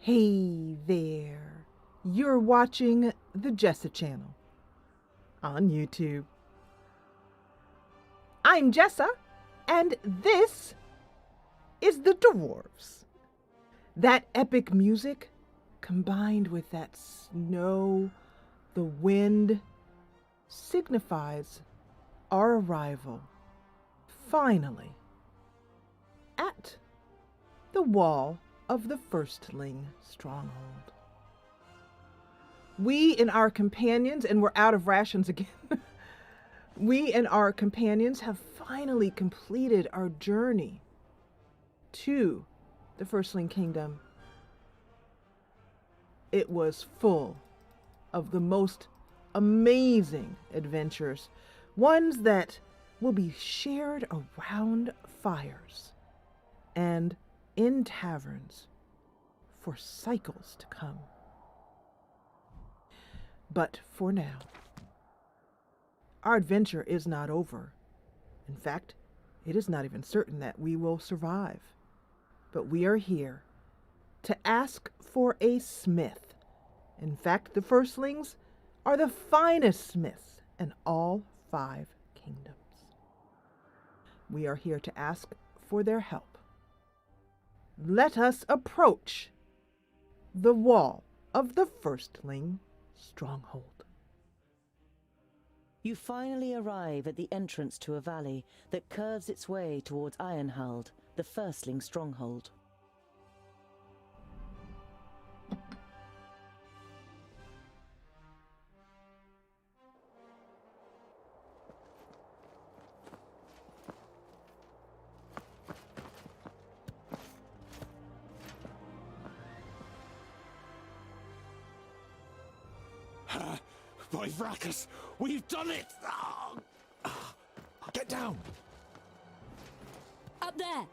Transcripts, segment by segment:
Hey there, you're watching the Jessa channel on YouTube. I'm Jessa, and this is the Dwarves. That epic music, combined with that snow, the wind, signifies our arrival, finally, at the wall of the Firstling stronghold. We and our companions, and we're out of rations again, we and our companions have finally completed our journey to the Firstling Kingdom. It was full of the most amazing adventures, ones that will be shared around fires and in taverns for cycles to come. But for now, our adventure is not over. In fact, it is not even certain that we will survive. But we are here to ask for a smith. In fact, the Firstlings are the finest smiths in all 5 kingdoms. We are here to ask for their help. Let us approach the wall of the Firstling stronghold. You finally arrive at the entrance to a valley that curves its way towards Ironhald, the Firstling stronghold. By Vracus, we've done it! Get down! Up there!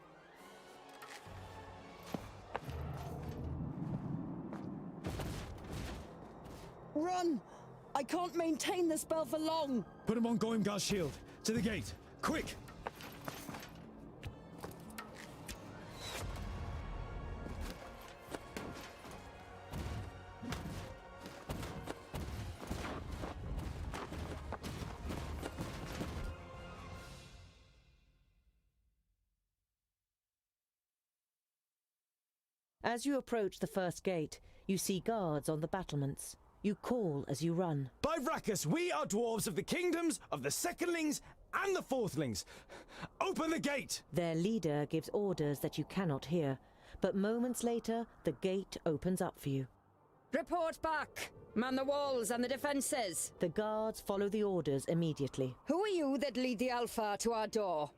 Run! I can't maintain the spell for long! Put him on Goimgar's shield. To the gate. Quick! As you approach the first gate, you see guards on the battlements. You call as you run. By Vracus, we are dwarves of the kingdoms of the Secondlings and the Fourthlings. Open the gate! Their leader gives orders that you cannot hear, but moments later, the gate opens up for you. Report back! Man the walls and the defences! The guards follow the orders immediately. Who are you that lead the Alpha to our door?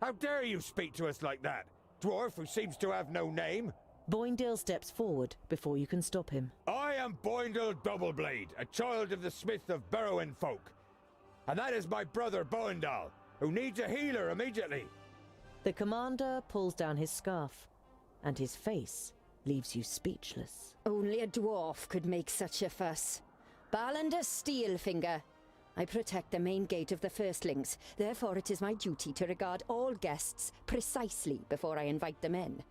How dare you speak to us like that? Dwarf who seems to have no name? Boindale steps forward before you can stop him. I am Boindle Doubleblade, a child of the smith of Burrowin folk. And that is my brother Boindal, who needs a healer immediately. The commander pulls down his scarf, and his face leaves you speechless. Only a dwarf could make such a fuss. Ballander Steelfinger. I protect the main gate of the Firstlings, therefore it is my duty to regard all guests precisely before I invite them in.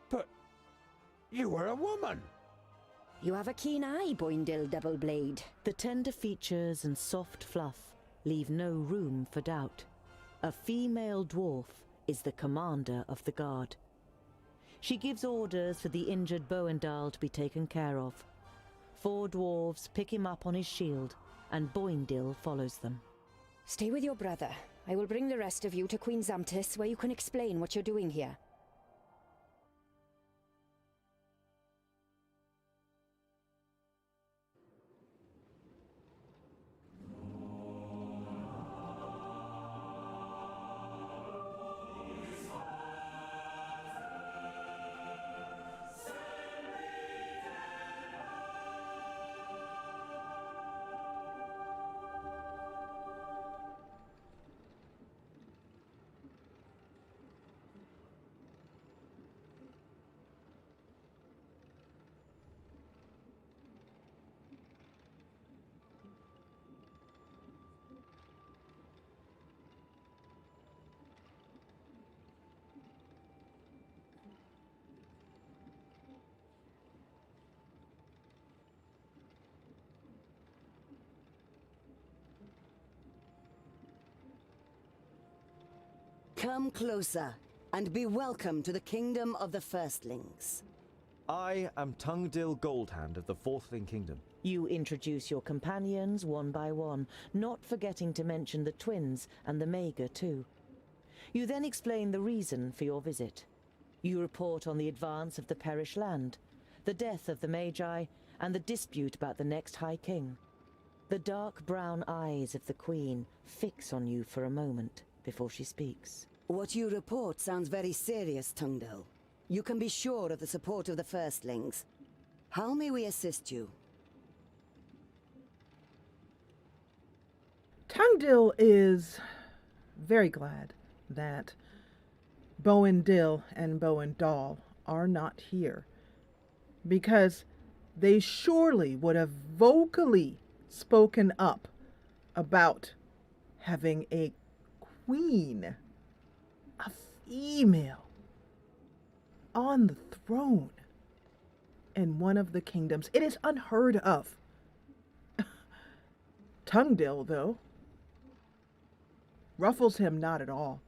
But you were a woman. You have a keen eye, Boindle Doubleblade. The tender features and soft fluff leave no room for doubt. A female dwarf is the commander of the guard. She gives orders for the injured Boindal to be taken care of. 4 dwarves pick him up on his shield, and Boindale follows them. Stay with your brother. I will bring the rest of you to Queen Zamtis, where you can explain what you're doing here. Come closer, and be welcome to the kingdom of the firstlings. I am Tungdil Goldhand of the Fourthling Kingdom. You introduce your companions one by one, not forgetting to mention the twins and the Mager too. You then explain the reason for your visit. You report on the advance of the Perish Land, the death of the Magi, and the dispute about the next High King. The dark brown eyes of the Queen fix on you for a moment before she speaks. What you report sounds very serious, Tungdil. You can be sure of the support of the firstlings. How may we assist you? Tungdil is very glad that Bowen-Dill and Bowen-Dahl are not here, because they surely would have vocally spoken up about having a queen, a female, on the throne in one of the kingdoms. It is unheard of. Tungdil, though, ruffles him not at all,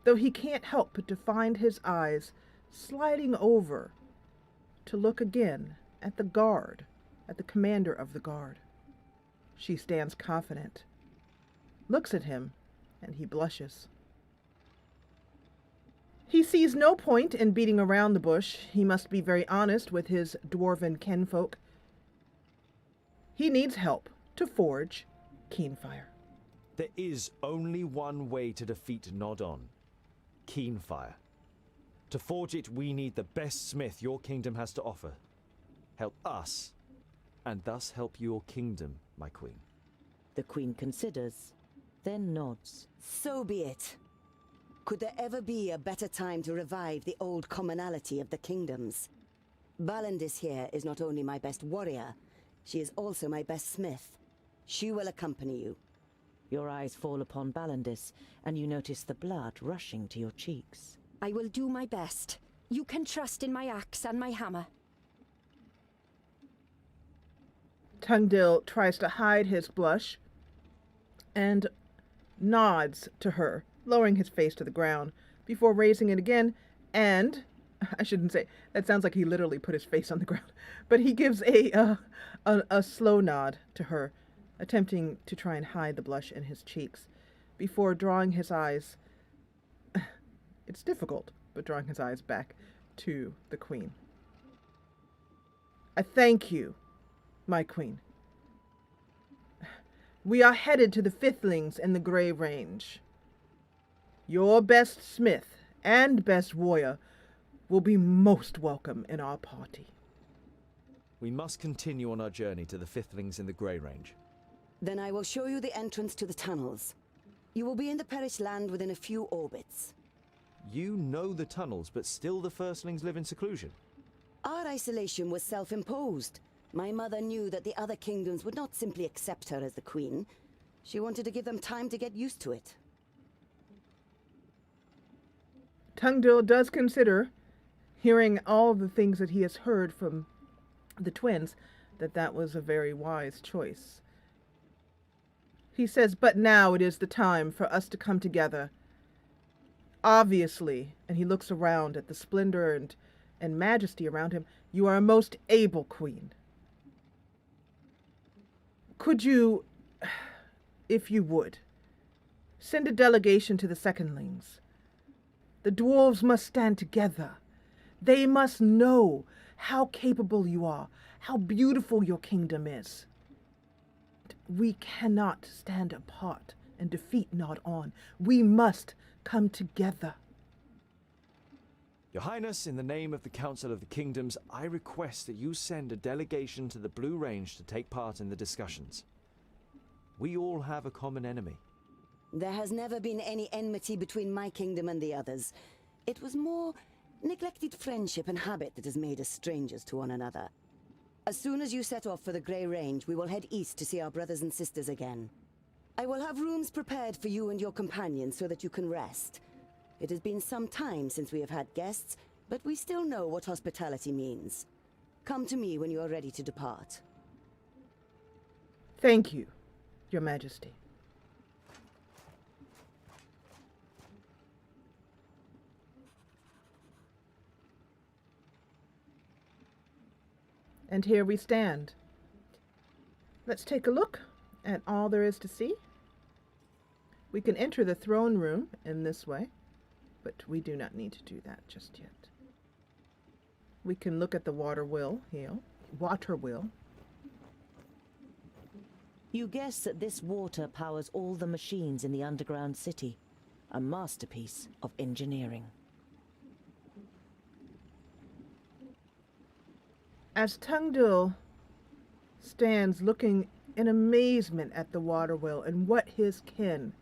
though he can't help but to find his eyes sliding over to look again at the guard, at the commander of the guard. She stands confident, looks at him, and he blushes. He sees no point in beating around the bush. He must be very honest with his dwarven kinfolk. He needs help to forge Keenfire. There is only one way to defeat Nodon. Keenfire. To forge it, we need the best smith your kingdom has to offer. Help us, and thus help your kingdom, my queen. The Queen considers, then nods. So be it. Could there ever be a better time to revive the old commonality of the kingdoms? Balandis here is not only my best warrior, she is also my best smith. She will accompany you. Your eyes fall upon Balandis, and you notice the blood rushing to your cheeks. I will do my best. You can trust in my axe and my hammer. Tungdil tries to hide his blush and nods to her, lowering his face to the ground before raising it again, and I shouldn't say, that sounds like he literally put his face on the ground, but he gives a slow nod to her, attempting to try and hide the blush in his cheeks before drawing his eyes, it's difficult, but drawing his eyes back to the Queen. I thank you, my Queen. We are headed to the Fiftlings in the Grey Range. Your best smith and best warrior will be most welcome in our party. We must continue on our journey to the Fiftlings in the Grey Range. Then I will show you the entrance to the tunnels. You will be in the Perish Land within a few orbits. You know the tunnels, but still the firstlings live in seclusion. Our isolation was self-imposed. My mother knew that the other kingdoms would not simply accept her as the queen. She wanted to give them time to get used to it. Tungdil does consider, hearing all the things that he has heard from the twins, that that was a very wise choice. He says, but now it is the time for us to come together. Obviously, and he looks around at the splendor and majesty around him, you are a most able queen. Could you, if you would, send a delegation to the Secondlings? The dwarves must stand together. They must know how capable you are, how beautiful your kingdom is. We cannot stand apart and defeat Nod-On. We must come together. Your Highness, in the name of the Council of the Kingdoms, I request that you send a delegation to the Blue Range to take part in the discussions. We all have a common enemy. There has never been any enmity between my kingdom and the others. It was more neglected friendship and habit that has made us strangers to one another. As soon as you set off for the Grey Range, we will head east to see our brothers and sisters again. I will have rooms prepared for you and your companions so that you can rest. It has been some time since we have had guests, but we still know what hospitality means. Come to me when you are ready to depart. Thank you, Your Majesty. And here we stand. Let's take a look at all there is to see. We can enter the throne room in this way, but we do not need to do that just yet. We can look at the water wheel. You guess that this water powers all the machines in the underground city, a masterpiece of engineering. As Tungdil stands looking in amazement at the water wheel and what his kin,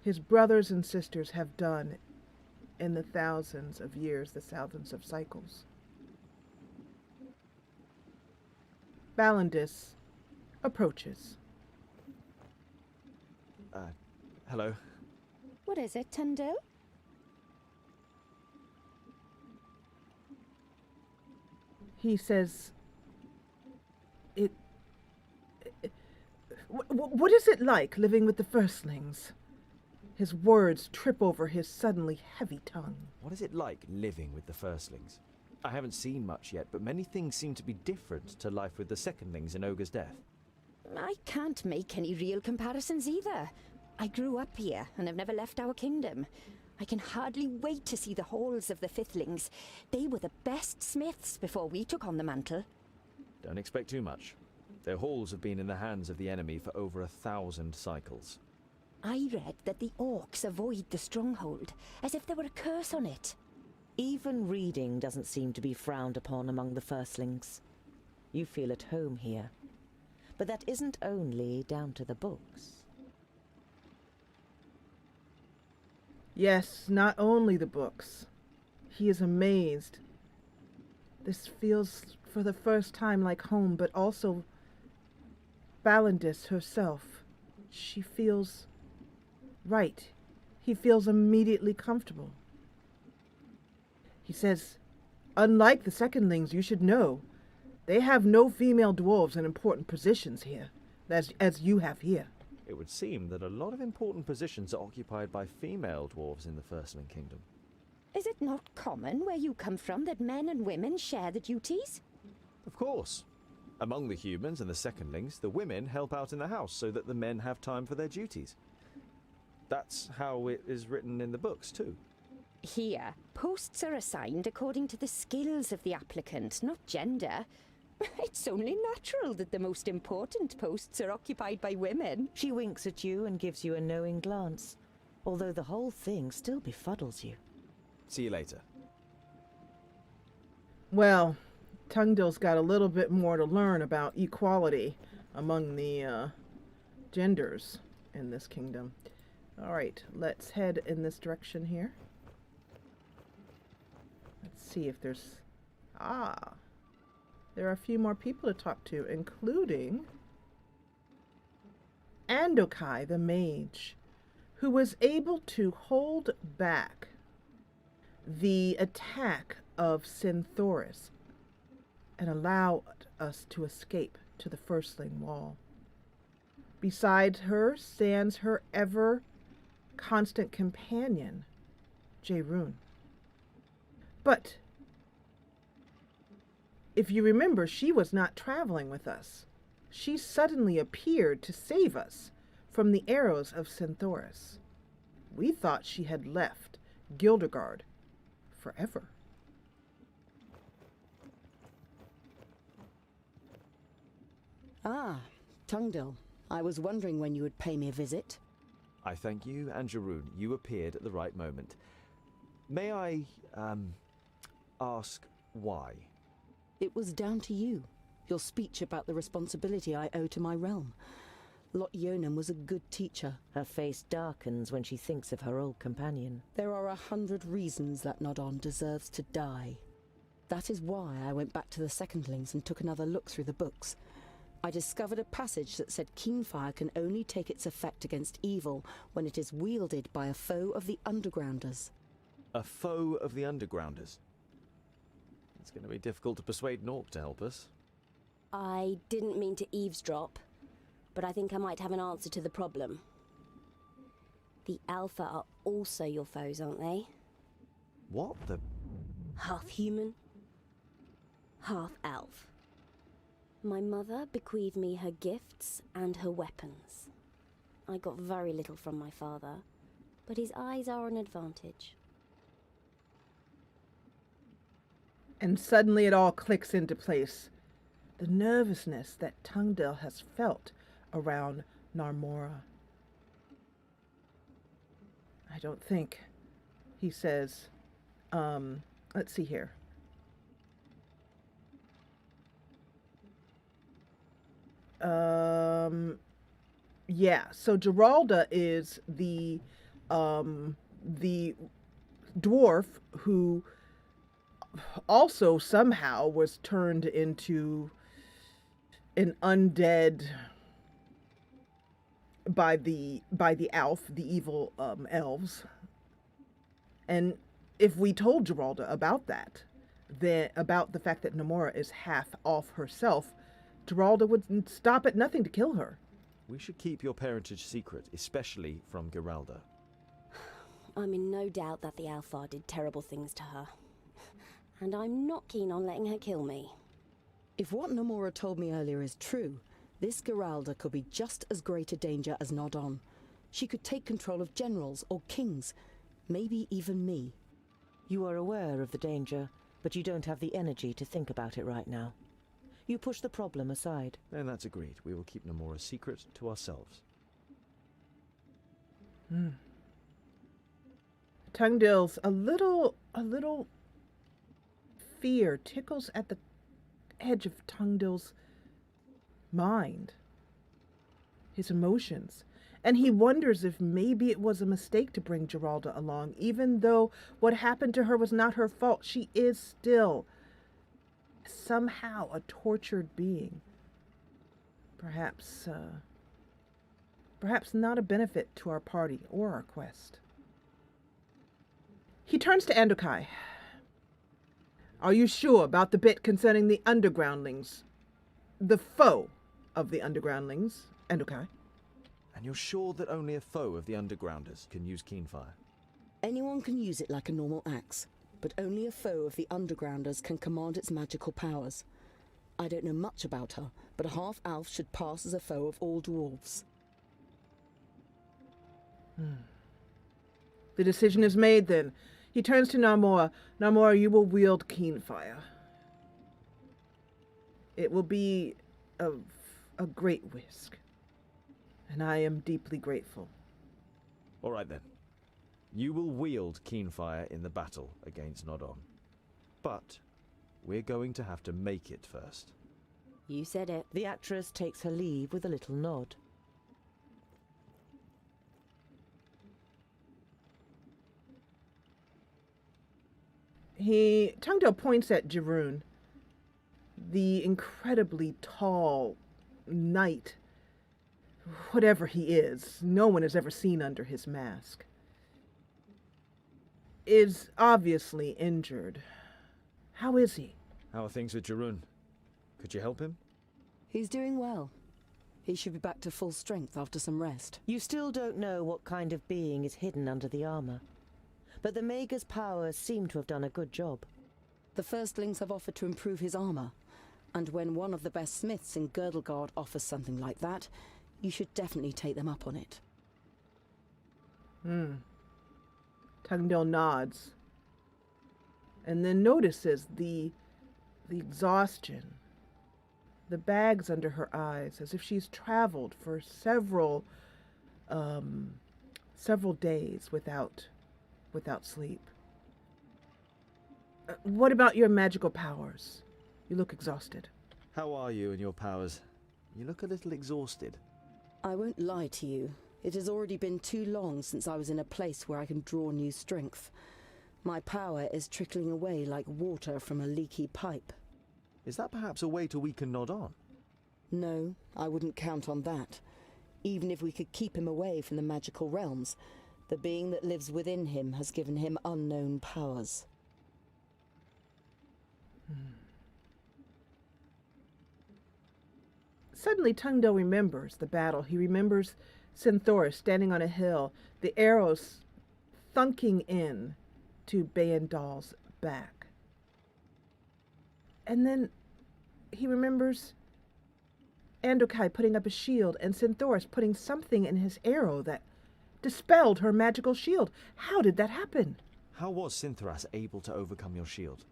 his brothers and sisters, have done in the thousands of years, the thousands of cycles, Balandis approaches. Hello. What is it, Tundil? He says, what is it like living with the firstlings? His words trip over his suddenly heavy tongue. What is it like living with the firstlings? I haven't seen much yet, but many things seem to be different to life with the secondlings in Ogre's Death. I can't make any real comparisons either. I grew up here and have never left our kingdom. I can hardly wait to see the halls of the Fifthlings. They were the best smiths before we took on the mantle. Don't expect too much. Their halls have been in the hands of the enemy for over 1,000 cycles. I read that the orcs avoid the stronghold, as if there were a curse on it. Even reading doesn't seem to be frowned upon among the firstlings. You feel at home here. But that isn't only down to the books. Yes, not only the books. He is amazed. This feels for the first time like home, but also Balandis herself. She feels right. He feels immediately comfortable. He says, unlike the secondlings, you should know, they have no female dwarves in important positions here, as you have here. It would seem that a lot of important positions are occupied by female dwarves in the Firstling Kingdom. Is it not common where you come from that men and women share the duties? Of course. Among the humans and the secondlings, the women help out in the house so that the men have time for their duties. That's how it is written in the books, too. Here, posts are assigned according to the skills of the applicant, not gender. It's only natural that the most important posts are occupied by women. She winks at you and gives you a knowing glance, although the whole thing still befuddles you. See you later. Well, Tungdil's got a little bit more to learn about equality among the genders in this kingdom. All right, let's head in this direction here. Let's see if there's... there are a few more people to talk to, including Andokai the mage, who was able to hold back the attack of Synthoris and allow us to escape to the Firstling Wall. Beside her stands her ever-constant companion, Jaerun. But if you remember, she was not traveling with us. She suddenly appeared to save us from the arrows of Synthoris. We thought she had left Gildegard forever. Ah, Tungdil. I was wondering when you would pay me a visit. I thank you, and Jaerun, you appeared at the right moment. May I, ask why? It was down to you. Your speech about the responsibility I owe to my realm. Lot Yonan was a good teacher. Her face darkens when she thinks of her old companion. There are 100 reasons that Nodon deserves to die. That is why I went back to the secondlings and took another look through the books. I discovered a passage that said Keenfire can only take its effect against evil when it is wielded by a foe of the Undergrounders. A foe of the Undergrounders? It's going to be difficult to persuade Nork to help us. I didn't mean to eavesdrop, but I think I might have an answer to the problem. The Alpha are also your foes, aren't they? What the... Half human, half elf. My mother bequeathed me her gifts and her weapons. I got very little from my father, but his eyes are an advantage. And suddenly it all clicks into place. The nervousness that Tungdil has felt around Narmora. I don't think, he says, let's see here. Yeah, so Geralda is the dwarf who also somehow was turned into an undead by the Alf, the evil elves. And if we told Geralda about that, then about the fact that Namora is half elf herself, Geralda would stop at nothing to kill her. We should keep your parentage secret, especially from Geralda. I'm in no doubt that the Alfar did terrible things to her. And I'm not keen on letting her kill me. If what Namora told me earlier is true, this Geralda could be just as great a danger as Nodon. She could take control of generals or kings, maybe even me. You are aware of the danger, but you don't have the energy to think about it right now. You push the problem aside. Then that's agreed. We will keep Namora's secret to ourselves. Tungdil's a little fear tickles at the edge of Tungdil's mind, his emotions, and he wonders if maybe it was a mistake to bring Geralda along. Even though what happened to her was not her fault, she is still somehow a tortured being. Perhaps not a benefit to our party or our quest. He turns to Andokai. Are you sure about the bit concerning the undergroundlings? The foe of the undergroundlings, Andokai? And you're sure that only a foe of the undergrounders can use Keenfire? Anyone can use it like a normal axe, but only a foe of the undergrounders can command its magical powers. I don't know much about her, but a half-elf should pass as a foe of all dwarves. The decision is made, then. He turns to Namora. Namora, you will wield Keenfire. It will be of a great risk, and I am deeply grateful. All right, then. You will wield Keenfire in the battle against Nodon. But we're going to have to make it first. You said it. The actress takes her leave with a little nod. Tungdil points at Jeroen, the incredibly tall knight, whatever he is, no one has ever seen under his mask, is obviously injured. How is he? How are things with Jeroen? Could you help him? He's doing well. He should be back to full strength after some rest. You still don't know what kind of being is hidden under the armor, but the Mager's powers seem to have done a good job. The firstlings have offered to improve his armor, and when one of the best smiths in Girdlegard offers something like that, you should definitely take them up on it. Tungdil nods, and then notices the exhaustion, the bags under her eyes, as if she's traveled for several days without sleep. What about your magical powers? You look exhausted. How are you and your powers? You look a little exhausted. I won't lie to you. It has already been too long since I was in a place where I can draw new strength. My power is trickling away like water from a leaky pipe. Is that perhaps a way to weaken Nodon? No, I wouldn't count on that. Even if we could keep him away from the magical realms, the being that lives within him has given him unknown powers. Suddenly Tungdil remembers the battle. He remembers Cynthorus standing on a hill, the arrows thunking in to Bayandal's back. And then he remembers Andokai putting up a shield, and Cinthoras putting something in his arrow that dispelled her magical shield. How did that happen? How was Cinthoras able to overcome your shield?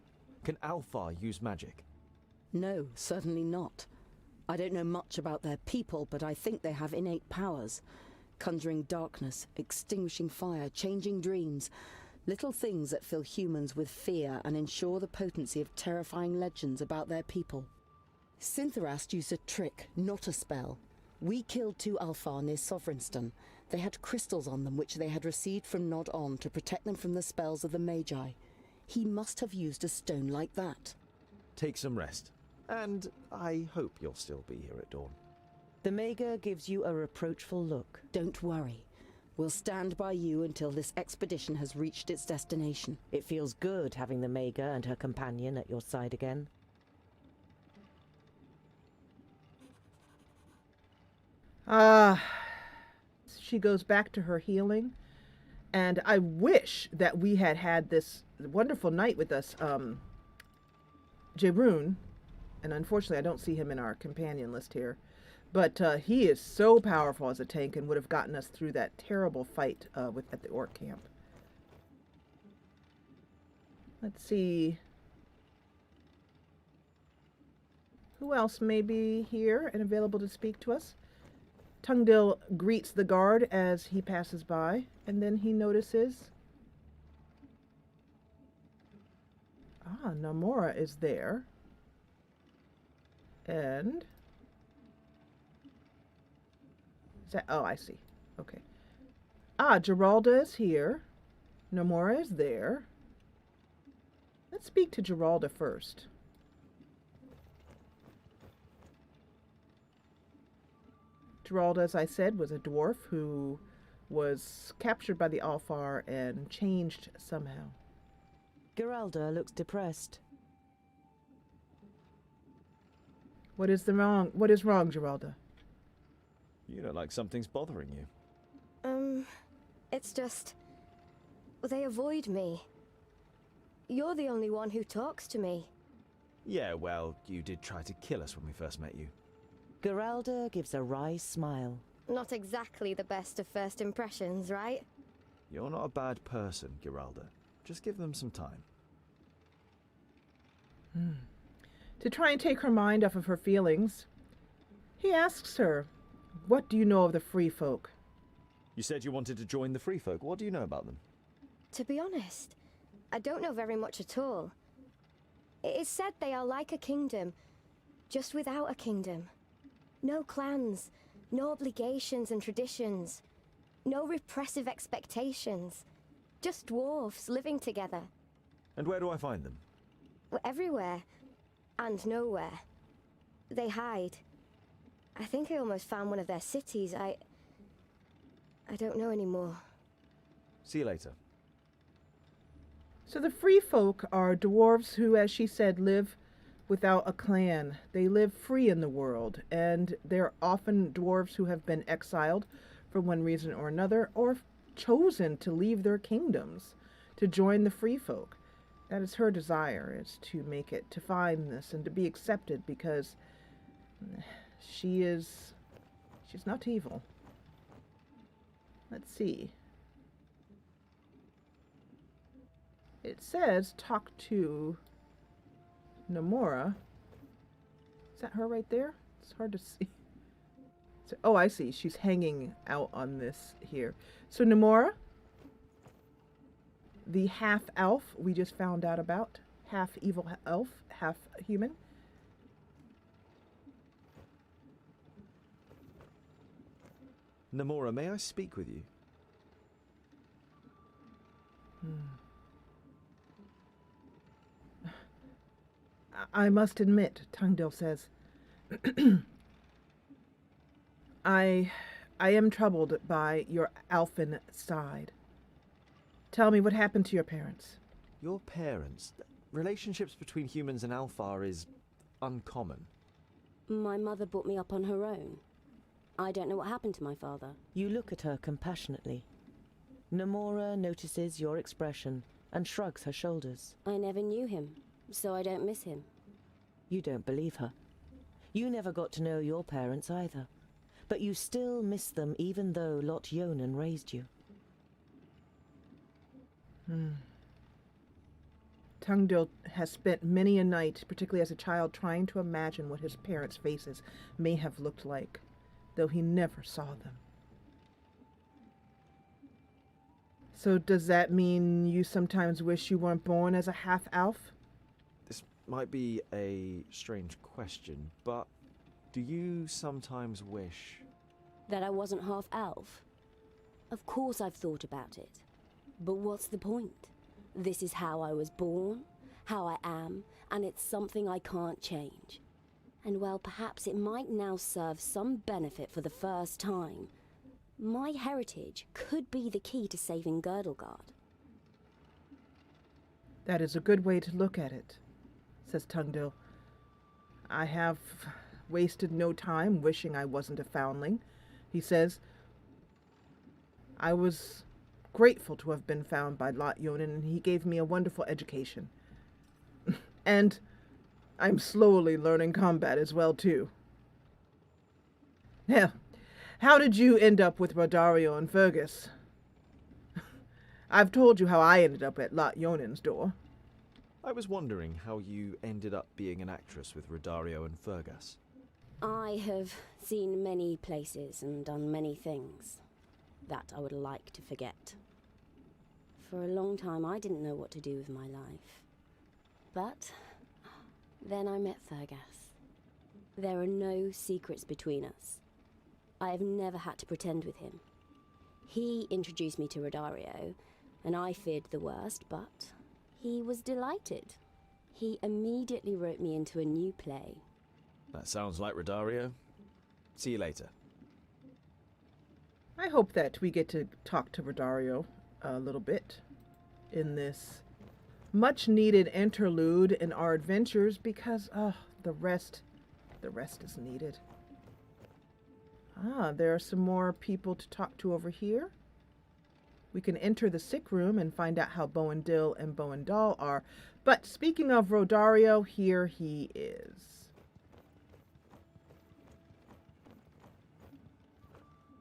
Can Alfar use magic? No, certainly not. I don't know much about their people, but I think they have innate powers. Conjuring darkness, extinguishing fire, changing dreams. Little things that fill humans with fear and ensure the potency of terrifying legends about their people. Cinthoras used a trick, not a spell. We killed 2 Alfar near Sovereignstone. They had crystals on them which they had received from Nod On to protect them from the spells of the Magi. He must have used a stone like that. Take some rest. And I hope you'll still be here at dawn. The Mager gives you a reproachful look. Don't worry. We'll stand by you until this expedition has reached its destination. It feels good having the Mager and her companion at your side again. She goes back to her healing. And I wish that we had had this wonderful knight with us, Jeroen. And unfortunately, I don't see him in our companion list here. But he is so powerful as a tank and would have gotten us through that terrible fight at the orc camp. Let's see. Who else may be here and available to speak to us? Tungdil greets the guard as he passes by, and then he notices... Namora is there. And... is that... oh, I see. Okay. Geralda is here. Namora is there. Let's speak to Geralda first. Geralda, as I said, was a dwarf who was captured by the Alfar and changed somehow. Geralda looks depressed. What is wrong, Geralda? You look like something's bothering you. It's just... they avoid me. You're the only one who talks to me. Yeah, well, you did try to kill us when we first met you. Geralda gives a wry smile. Not exactly the best of first impressions, right? You're not a bad person, Geralda. Just give them some time. To try and take her mind off of her feelings, he asks her, "What do you know of the Free Folk?" You said you wanted to join the Free Folk. What do you know about them? To be honest, I don't know very much at all. It is said they are like a kingdom, just without a kingdom. No clans, no obligations and traditions, no repressive expectations. Just dwarves living together. And where do I find them? Everywhere. And nowhere. They hide. I think I almost found one of their cities. I don't know anymore. See you later. So the Free Folk are dwarves who, as she said, live without a clan. They live free in the world, and they're often dwarves who have been exiled for one reason or another, or chosen to leave their kingdoms to join the Free Folk. That is her desire, is to make it, to find this and to be accepted, because she's not evil. Let's see. It says talk to Namora. Is that her right there? It's hard to see. So, oh, I see. She's hanging out on this here. So Namora, the half elf we just found out about, half evil elf, half human. Namora, may I speak with you? I must admit, Tungdil says, I am troubled by your elfin side. Tell me what happened to your parents. Your parents? Relationships between humans and Alfar is uncommon. My mother brought me up on her own. I don't know what happened to my father. You look at her compassionately. Namora notices your expression and shrugs her shoulders. I never knew him, so I don't miss him. You don't believe her. You never got to know your parents either, but you still miss them even though Lot Yonan raised you. Tungdil has spent many a night, particularly as a child, trying to imagine what his parents' faces may have looked like, though he never saw them. So does that mean you sometimes wish you weren't born as a half-elf? This might be a strange question, but do you sometimes wish... That I wasn't half-elf? Of course I've thought about it. But what's the point? This is how I was born, how I am, and it's something I can't change. And well, perhaps it might now serve some benefit for the first time. My heritage could be the key to saving Girdlegard. That is a good way to look at it, says Tungdil. I have wasted no time wishing I wasn't a foundling, he says. I was grateful to have been found by Lot Yonan, and he gave me a wonderful education. And I'm slowly learning combat as well, too. Now, how did you end up with Rodario and Fergus? I've told you how I ended up at Lot Yonan's door. I was wondering how you ended up being an actress with Rodario and Fergus. I have seen many places and done many things that I would like to forget. For a long time I didn't know what to do with my life. But then I met Fergus. There are no secrets between us. I have never had to pretend with him. He introduced me to Rodario, and I feared the worst, but he was delighted. He immediately wrote me into a new play. That sounds like Rodario. See you later. I hope that we get to talk to Rodario a little bit in this much-needed interlude in our adventures, because, the rest is needed. There are some more people to talk to over here. We can enter the sick room and find out how Boandil and Boandal are. But speaking of Rodario, here he is.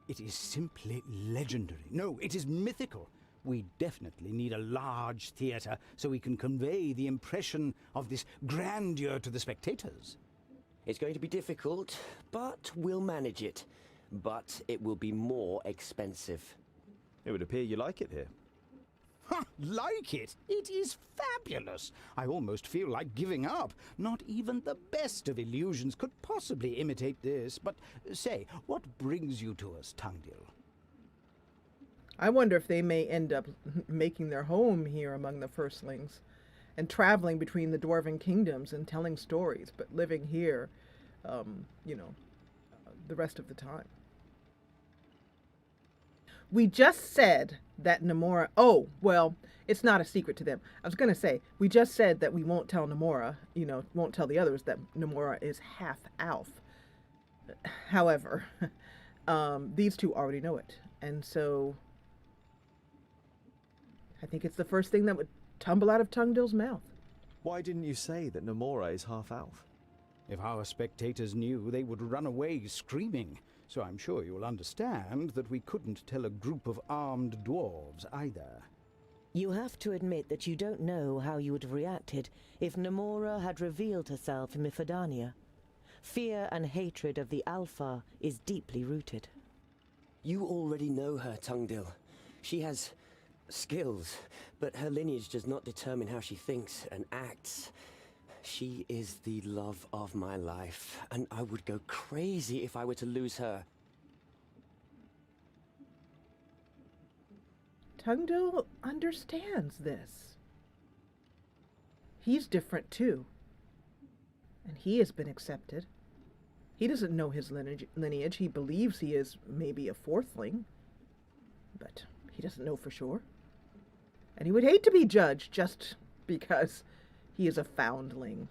It is simply legendary. No, it is mythical. We definitely need a large theatre so we can convey the impression of this grandeur to the spectators. It's going to be difficult, but we'll manage it. But it will be more expensive. It would appear you like it here. Ha! Like it? It is fabulous. I almost feel like giving up. Not even the best of illusions could possibly imitate this. But say, what brings you to us, Tungdil? I wonder if they may end up making their home here among the firstlings and traveling between the dwarven kingdoms and telling stories, but living here, the rest of the time. We just said that Namora... Oh, well, it's not a secret to them. I was going to say, we just said that we won't tell Namora, won't tell the others that Namora is half-elf. However, these two already know it. And so I think it's the first thing that would tumble out of Tungdil's mouth. Why didn't you say that Namora is half-elf? If our spectators knew, they would run away screaming. So I'm sure you'll understand that we couldn't tell a group of armed dwarves either. You have to admit that you don't know how you would have reacted if Namora had revealed herself in Mifadania. Fear and hatred of the Alpha is deeply rooted. You already know her, Tungdil. She has skills, but her lineage does not determine how she thinks and acts. She is the love of my life, and I would go crazy if I were to lose her. Tungdil understands this. He's different too. And he has been accepted. He doesn't know his lineage. He believes he is maybe a fourthling, but he doesn't know for sure. And he would hate to be judged just because he is a foundling,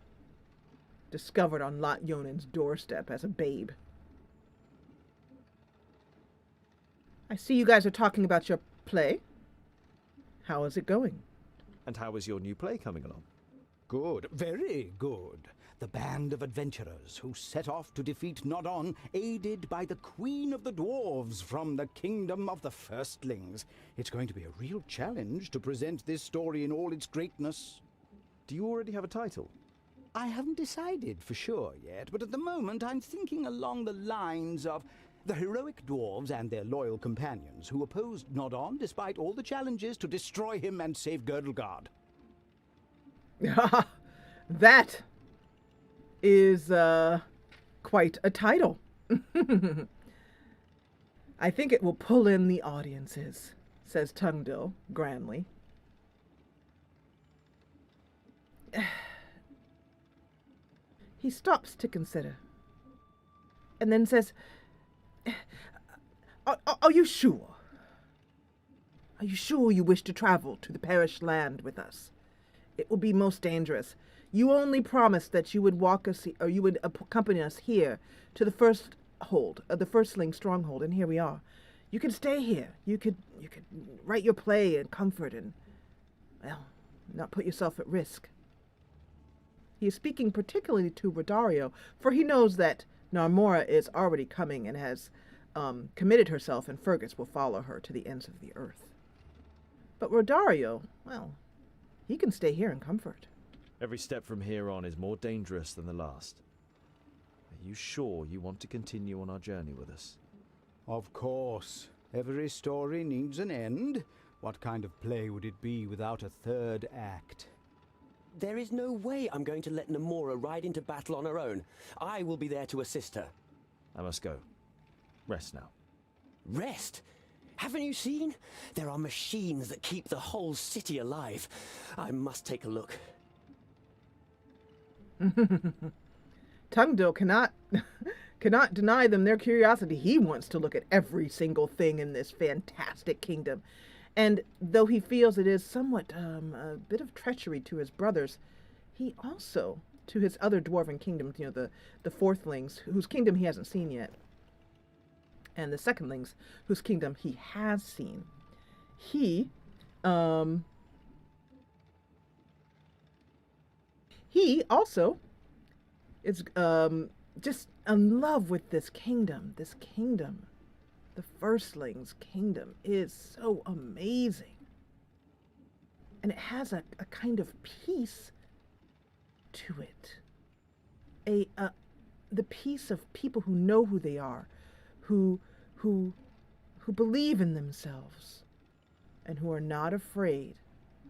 discovered on Lot Yonan's doorstep as a babe. I see you guys are talking about your play. How is it going? And how is your new play coming along? Good, very good. the band of adventurers who set off to defeat Nodon, aided by the Queen of the Dwarves from the Kingdom of the Firstlings. It's going to be a real challenge to present this story in all its greatness. Do you already have a title? I haven't decided for sure yet, but at the moment I'm thinking along the lines of the heroic dwarves and their loyal companions who opposed Nodon despite all the challenges to destroy him and save Girdlegard. That is quite a title. I think it will pull in the audiences, says Tungdil grandly. He stops to consider, and then says, Are you sure? Are you sure you wish to travel to the perished land with us? It will be most dangerous. You only promised that you would walk us, or you would accompany us here to the firstling stronghold, and here we are. You can stay here. You could write your play in comfort and, well, not put yourself at risk. He is speaking particularly to Rodario, for he knows that Narmora is already coming and has committed herself, and Fergus will follow her to the ends of the earth. But Rodario, well, he can stay here in comfort. Every step from here on is more dangerous than the last. Are you sure you want to continue on our journey with us? Of course. Every story needs an end. What kind of play would it be without a third act? There is no way I'm going to let Namora ride into battle on her own. I will be there to assist her. I must go. Rest now. Rest? Haven't you seen? There are machines that keep the whole city alive. I must take a look. Tungdil cannot deny them their curiosity. He wants to look at every single thing in this fantastic kingdom. And though he feels it is somewhat a bit of treachery to his brothers, he also, to his other dwarven kingdoms, the fourthlings, whose kingdom he hasn't seen yet, and the secondlings, whose kingdom he has seen, he also is just in love with this kingdom. This kingdom. The Firstlings' kingdom is so amazing. And it has a kind of peace to it. The peace of people who know who they are, who believe in themselves, and who are not afraid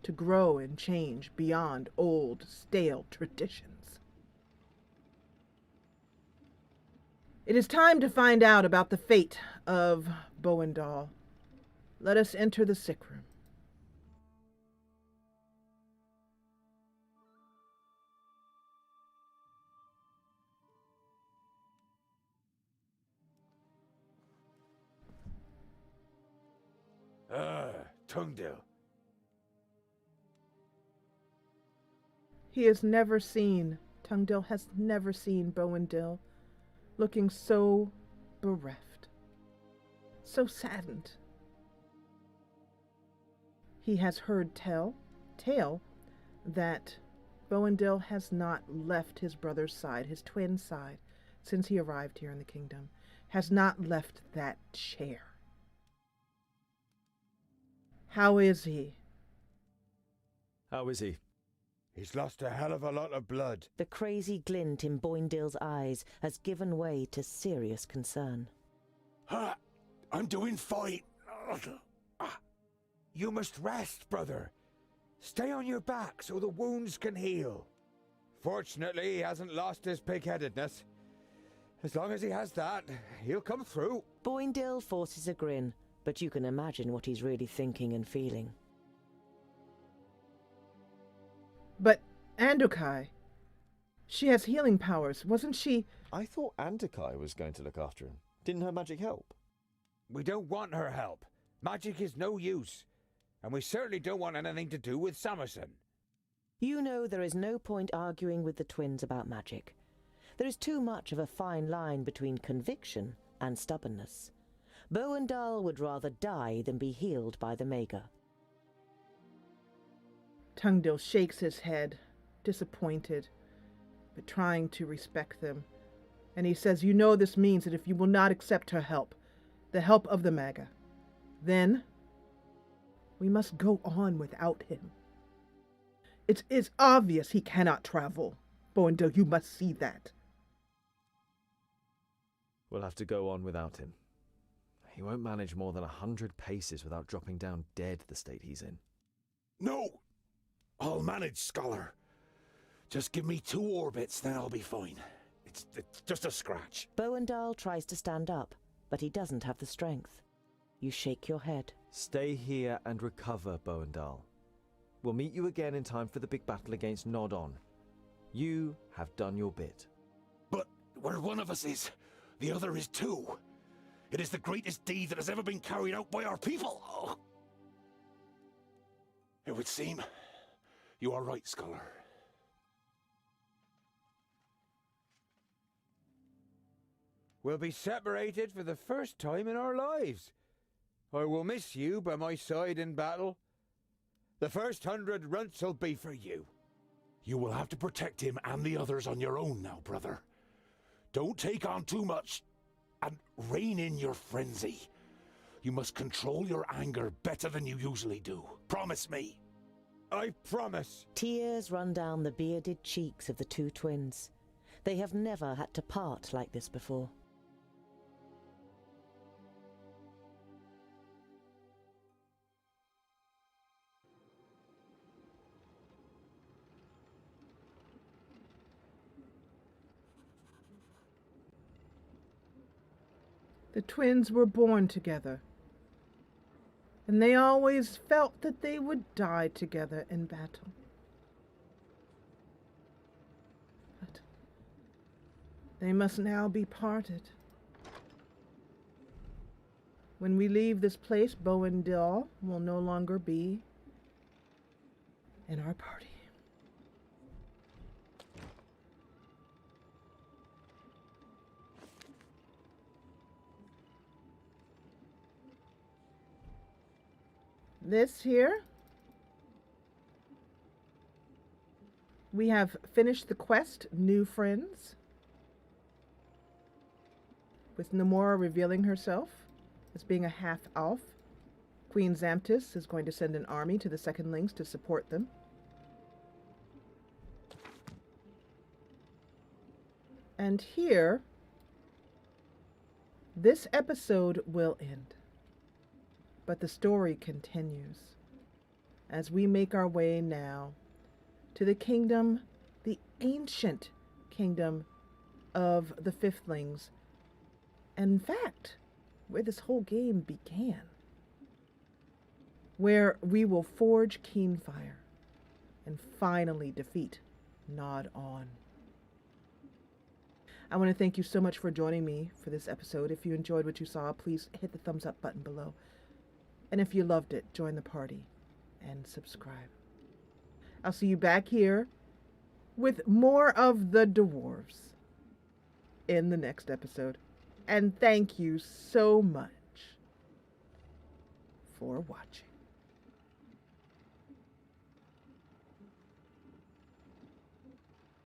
to grow and change beyond old, stale traditions. It is time to find out about the fate of Boendal. Let us enter the sick room. Tungdil. He has never seen, Tungdil has never seen Boendil looking so bereft, so saddened. He has heard tale that Boendil has not left his brother's side, his twin side, since he arrived here in the kingdom, has not left that chair. How is he? How is he? He's lost a hell of a lot of blood. The crazy glint in Boindale's eyes has given way to serious concern. I'm doing fine. You must rest, brother. Stay on your back so the wounds can heal. Fortunately, he hasn't lost his pig-headedness. As long as he has that, he'll come through. Boindale forces a grin, but you can imagine what he's really thinking and feeling. But Andukai, she has healing powers, wasn't she? I thought Andukai was going to look after him. Didn't her magic help? We don't want her help. Magic is no use. And we certainly don't want anything to do with Samerson. You know there is no point arguing with the twins about magic. There is too much of a fine line between conviction and stubbornness. Boendal would rather die than be healed by the Maga. Tungdil shakes his head, disappointed. but trying to respect them. And he says, you know this means that if you will not accept her help, the help of the Maga, then we must go on without him. It is obvious he cannot travel. Boindel, you must see that. We'll have to go on without him. He won't manage more than 100 paces without dropping down dead the state he's in. No! I'll manage, Scholar. Just give me 2 orbits, then I'll be fine. It's just a scratch. Boendal tries to stand up, but he doesn't have the strength. You shake your head. Stay here and recover, Boendal. We'll meet you again in time for the big battle against Nodon. You have done your bit. But where one of us is, the other is too. It is the greatest deed that has ever been carried out by our people. Oh. It would seem you are right, Scholar. We'll be separated for the first time in our lives. I will miss you by my side in battle. The first 100 runts will be for you. You will have to protect him and the others on your own now, brother. Don't take on too much, and rein in your frenzy. You must control your anger better than you usually do. Promise me. I promise. Tears run down the bearded cheeks of the 2 twins. They have never had to part like this before. The twins were born together, and they always felt that they would die together in battle. But they must now be parted. When we leave this place, Boendil will no longer be in our party. This here, we have finished the quest, New Friends, with Namora revealing herself as being a half-elf. Queen Zamtis is going to send an army to the Secondlings to support them. And here, this episode will end. But the story continues as we make our way now to the kingdom, the ancient kingdom of the Fifthlings. And in fact, where this whole game began. Where we will forge Keenfire and finally defeat Nod-On. I want to thank you so much for joining me for this episode. If you enjoyed what you saw, please hit the thumbs up button below. And if you loved it, join the party and subscribe. I'll see you back here with more of the Dwarves in the next episode. And thank you so much for watching.